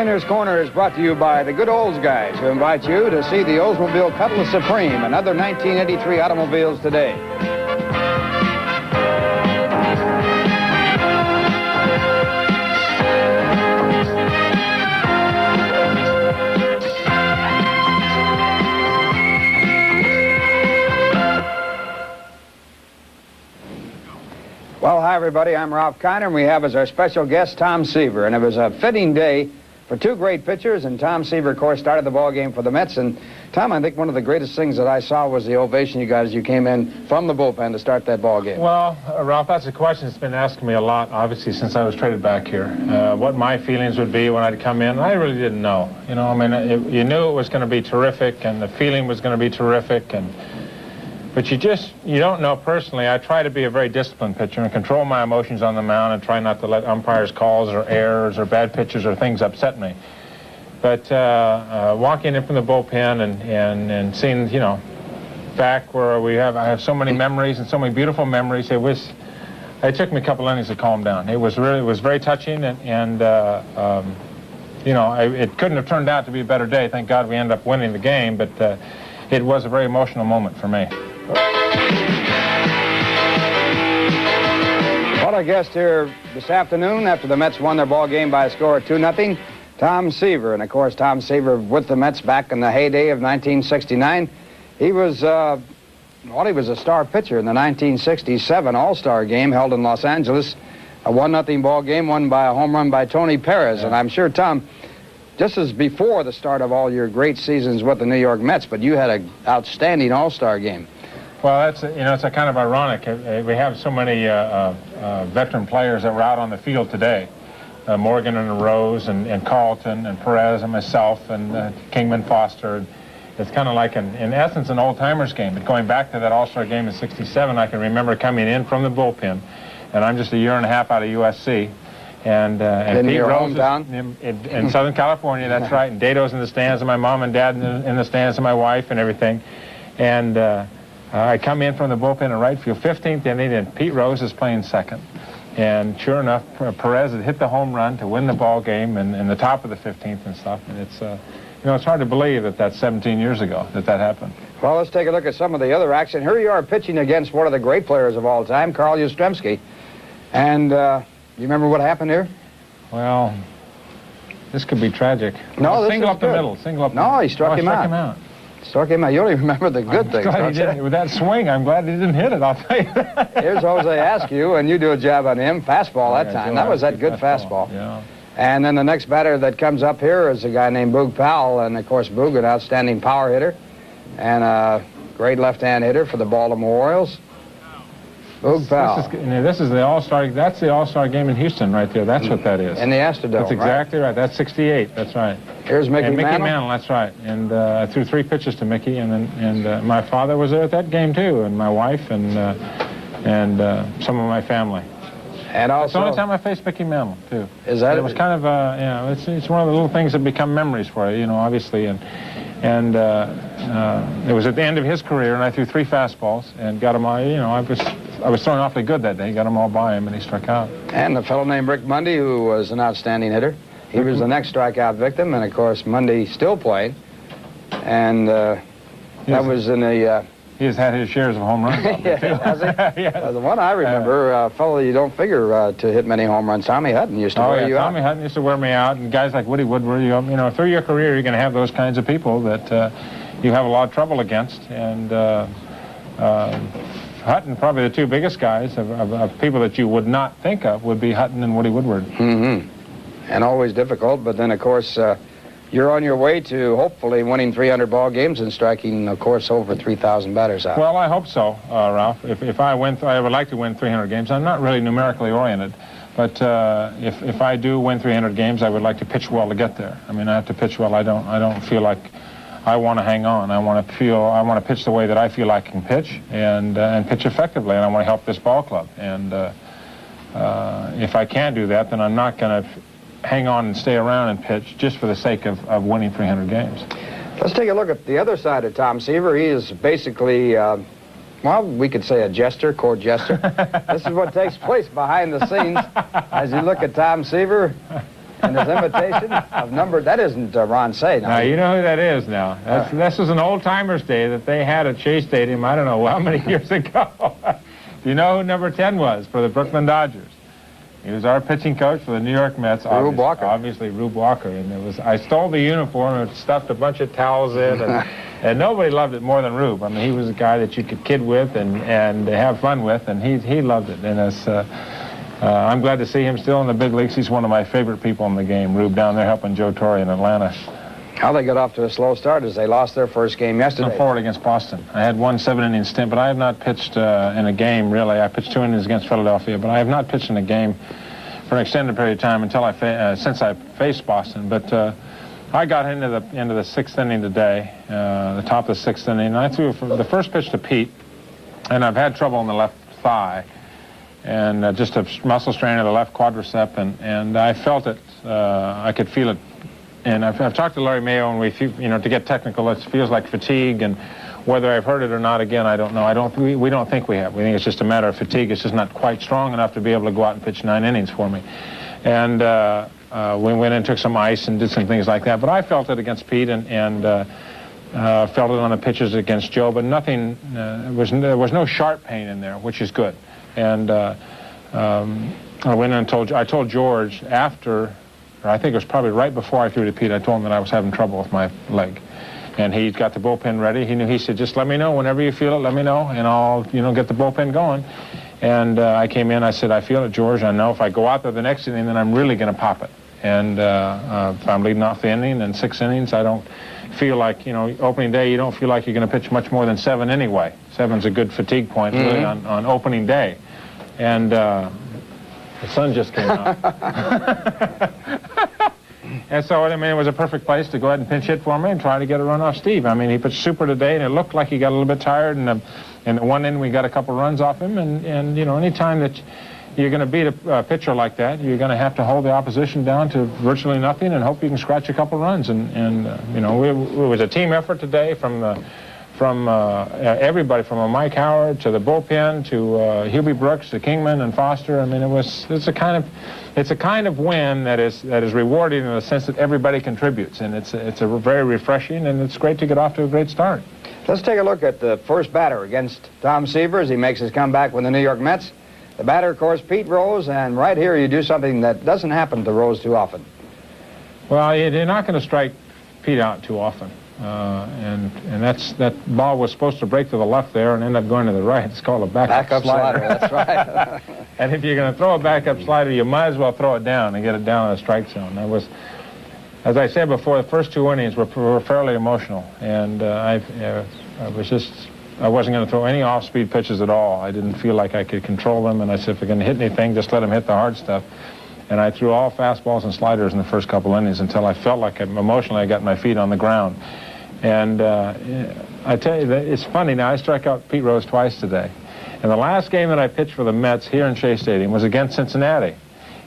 KINER'S Corner is brought to you by the Good Olds guys, who invite you to see the Oldsmobile Cutlass Supreme and other 1983 automobiles today. Well, hi, everybody. I'm Ralph Kiner, and we have as our special guest Tom Seaver. And it was a fitting day for two great pitchers, and Tom Seaver, of course, started the ball game for the Mets. And, Tom, I think one of the greatest things that I saw was the ovation you came in from the bullpen to start that ball game. Well, Ralph, that's a question that's been asking me a lot, obviously, since I was traded back here. What my feelings would be when I'd come in, I really didn't know. You know, I mean, you knew it was going to be terrific, and the feeling was going to be terrific, but you don't know personally. I try to be a very disciplined pitcher and control my emotions on the mound and try not to let umpires' calls or errors or bad pitches or things upset me. But walking in from the bullpen and seeing, you know, back where I have so many memories and so many beautiful memories, it took me a couple innings to calm down. It was very touching, and you know, it couldn't have turned out to be a better day. Thank God we ended up winning the game, but it was a very emotional moment for me. Well, our guest here this afternoon, after the Mets won their ball game by a score of 2-0, Tom Seaver. And, of course, Tom Seaver with the Mets back in the heyday of 1969. He was, he was a star pitcher in the 1967 All-Star game held in Los Angeles. A 1-0 ball game won by a home run by Tony Perez. Yeah. And I'm sure, Tom, this is before the start of all your great seasons with the New York Mets, but you had an outstanding All-Star game. Well, it's a kind of ironic. We have so many veteran players that were out on the field today. Morgan and Rose and Carlton and Perez and myself and Kingman Foster. It's kind of like, in essence, an old-timers game. But going back to that All-Star game in '67, I can remember coming in from the bullpen, and I'm just a year and a half out of USC. And Pete Rose in Southern California, that's right. And Dado's in the stands, and my mom and dad in the stands, and my wife and everything. And I come in from the bullpen in right field, 15th inning, and Pete Rose is playing second. And sure enough, Perez had hit the home run to win the ball game in the top of the 15th and stuff. And it's, you know, it's hard to believe that that's 17 years ago that happened. Well, let's take a look at some of the other action. Here you are pitching against one of the great players of all time, Carl Yastrzemski. And you remember what happened here? Well, this could be tragic. No, single up the middle. Single up. No, he struck him out. Struck him out. You only remember the good things. With that swing, I'm glad he didn't hit it, I'll tell you that. Here's Jose Askew, and you do a job on him. Fastball that time. That was that good fastball. Yeah. And then the next batter that comes up here is a guy named Boog Powell, and of course Boog, an outstanding power hitter and a great left-hand hitter for the Baltimore Orioles. Boog Powell. This is the All-Star. That's the All-Star game in Houston right there. That's what that is. In the Astrodome. That's exactly right. That's '68. That's right. Here's Mickey Mantle. That's right. And I threw 3 pitches to Mickey, and my father was there at that game too, and my wife, and some of my family. And also, it's the only time I faced Mickey Mantle too. Is that? It was kind of you know, it's one of the little things that become memories for you, you know, obviously, and it was at the end of his career, and I threw 3 fastballs and got him all. You know, I was throwing awfully good that day. Got them all by him, and he struck out. And the fellow named Rick Mundy, who was an outstanding hitter. He was the next strikeout victim, and of course Mundy still played. And that was in the. He has had his shares of home runs. Has he? Yes. The one I remember, a fellow you don't figure to hit many home runs, Tommy Hutton used to wear you out. Tommy Hutton used to wear me out, and guys like Woody Woodward. You know, through your career, you're going to have those kinds of people that you have a lot of trouble against, and. Hutton, probably the 2 biggest guys of people that you would not think of would be Hutton and Woody Woodward. Mm-hmm. And always difficult, but then, of course, you're on your way to hopefully winning 300 ball games and striking, of course, over 3,000 batters out. Well, I hope so, Ralph. If I win, I would like to win 300 games. I'm not really numerically oriented, but if I do win 300 games, I would like to pitch well to get there. I mean, I have to pitch well. I don't feel like I want to hang on. I want to pitch the way that I feel I can pitch, and pitch effectively, and I want to help this ball club. And if I can't do that, then I'm not going to hang on and stay around and pitch just for the sake of winning 300 games. Let's take a look at the other side of Tom Seaver. He is basically, well, we could say a jester, court jester. This is what takes place behind the scenes as you look at Tom Seaver. And his imitation of number, that isn't Ron Say. Now, you know who that is now. This was an old-timers day that they had at Shea Stadium, I don't know how many years ago. Do you know who number 10 was for the Brooklyn Dodgers? He was our pitching coach for the New York Mets. Rube Walker. Obviously, Rube Walker. And I stole the uniform and stuffed a bunch of towels in, and nobody loved it more than Rube. I mean, he was a guy that you could kid with and have fun with, and he loved it. And I'm glad to see him still in the big leagues. He's one of my favorite people in the game. Rube down there helping Joe Torre in Atlanta. How they got off to a slow start is they lost their first game yesterday. Forward against Boston. I had one 7-inning stint, but I have not pitched in a game, really. I pitched 2 innings against Philadelphia, but I have not pitched in a game for an extended period of time until since I faced Boston. But I got into the 6th inning today, the top of the 6th inning, and I threw the first pitch to Pete, and I've had trouble in the left thigh, and just a muscle strain of the left quadricep, and I felt it. I could feel it. And I've talked to Larry Mayo, and to get technical, it feels like fatigue, and whether I've heard it or not, again, I don't know. We don't think we have. We think it's just a matter of fatigue. It's just not quite strong enough to be able to go out and pitch 9 innings for me. And we went and took some ice and did some things like that. But I felt it against Pete and felt it on the pitches against Joe, but nothing, there was no sharp pain in there, which is good. And I went and I told George after, or I think it was probably right before I threw to Pete, I told him that I was having trouble with my leg. And he got the bullpen ready. He said, just let me know whenever you feel it, let me know, and I'll, get the bullpen going. And I came in, I said, I feel it, George. I know if I go out there the next inning, then I'm really going to pop it. And if I'm leading off the inning in 6 innings, I don't feel like, opening day, you don't feel like you're going to pitch much more than 7 anyway. 7's a good fatigue point really on opening day. And the sun just came out. And so, it was a perfect place to go ahead and pinch hit for me and try to get a run off Steve. He pitched super today, and it looked like he got a little bit tired. And in the one inning, we got a couple runs off him. And any time that you're going to beat a pitcher like that, you're going to have to hold the opposition down to virtually nothing and hope you can scratch a couple runs. It was a team effort today from everybody, from Mike Howard to the bullpen to Hubie Brooks to Kingman and Foster. It's a kind of win that is rewarding in the sense that everybody contributes, and it's a very refreshing, and it's great to get off to a great start. Let's take a look at the first batter against Tom Seaver as he makes his comeback with the New York Mets. The batter, of course, Pete Rose, and right here you do something that doesn't happen to Rose too often. Well, you're not going to strike Pete out too often. And that ball was supposed to break to the left there and end up going to the right. It's called a backup slider. That's right. And if you're going to throw a backup slider, you might as well throw it down and get it down in the strike zone. As I said before, the first 2 innings were fairly emotional, and I wasn't going to throw any off-speed pitches at all. I didn't feel like I could control them, and I said, if they're going to hit anything, just let them hit the hard stuff. And I threw all fastballs and sliders in the first couple innings until I felt like emotionally I got my feet on the ground. And I tell you, it's funny now, I struck out Pete Rose twice today. And the last game that I pitched for the Mets here in Shea Stadium was against Cincinnati.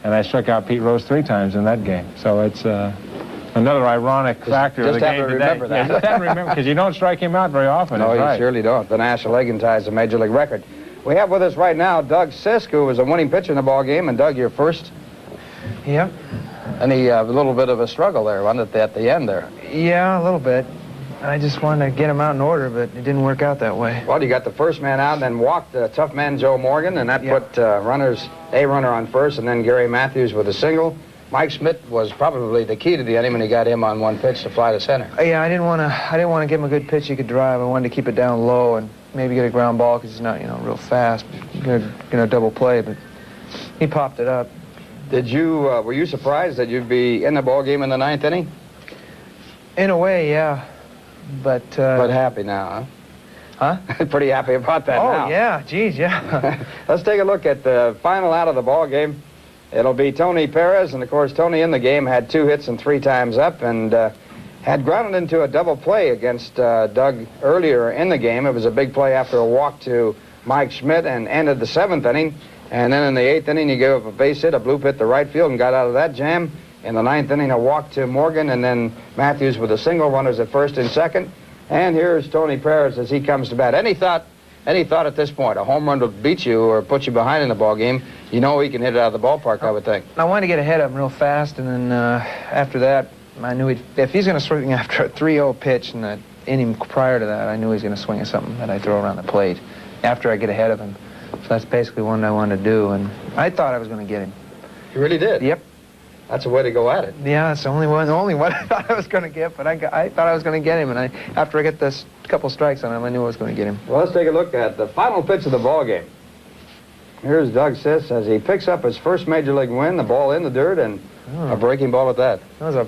And I struck out Pete Rose 3 times in that game. So it's another ironic factor of the game today. Remember that. Yeah, just have to remember, because you don't strike him out very often. No, you right. surely don't. The National League ties a major league record. We have with us right now Doug Sisk, who was a winning pitcher in the ball game. And Doug, you're first. Yep. And a little bit of a struggle there, wasn't it, at the end there? Yeah, a little bit. I just wanted to get him out in order, but it didn't work out that way. Well, you got the first man out and then walked the tough man Joe Morgan, and that put a runner on first, and then Gary Matthews with a single. Mike Schmidt was probably the key to the inning when he got him on one pitch to fly to center. Yeah, I didn't want to give him a good pitch he could drive. I wanted to keep it down low and maybe get a ground ball because he's not, real fast. Gonna double play, but he popped it up. Did you were you surprised that you'd be in the ball game in the 9th inning? In a way, yeah. But happy now, huh? Huh? Pretty happy about that now. Oh, yeah. Geez, yeah. Let's take a look at the final out of the ball game. It'll be Tony Perez, and of course Tony in the game had 2 hits and 3 times up, and had grounded into a double play against Doug earlier in the game. It was a big play after a walk to Mike Schmidt and ended the 7th inning. And then in the 8th inning, he gave up a base hit, a bloop hit to right field, and got out of that jam. In the 9th inning, a walk to Morgan, and then Matthews with a single, runners at first and second. And here's Tony Perez as he comes to bat. Any thought any thought at this point, a home run would beat you or put you behind in the ball game, you know he can hit it out of the ballpark, I would think. I wanted to get ahead of him real fast, and then after that, I knew if he's going to swing after a 3-0 pitch in the inning prior to that, I knew he was going to swing at something that I throw around the plate after I get ahead of him. So that's basically what I wanted to do, and I thought I was going to get him. You really did? Yep. That's a way to go at it. Yeah, that's the only one I thought I was going to get, but I thought I was going to get him, and after I get this couple strikes on him, I knew I was going to get him. Well, let's take a look at the final pitch of the ball game. Here's Doug Sisk as he picks up his first major league win, the ball in the dirt, and a breaking ball at that. That was a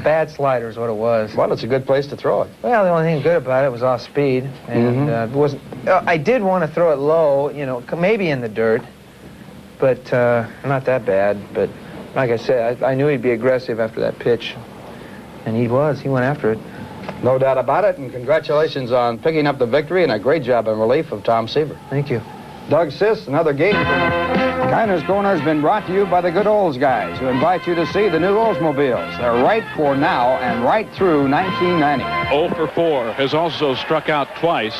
bad slider is what it was. Well, it's a good place to throw it. Well, the only thing good about it was off speed, and it wasn't. I did want to throw it low, you know, maybe in the dirt, but not that bad. But like I said, I knew he'd be aggressive after that pitch, and he was. He went after it. No doubt about it, and congratulations on picking up the victory and a great job in relief of Tom Seaver. Thank you. Doug Sisk, another game. KINER'S Korner has been brought to you by the good Olds guys who invite you to see the new Oldsmobiles. They're right for now and right through 1990. 0 for 4 has also struck out twice.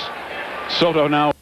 Soto now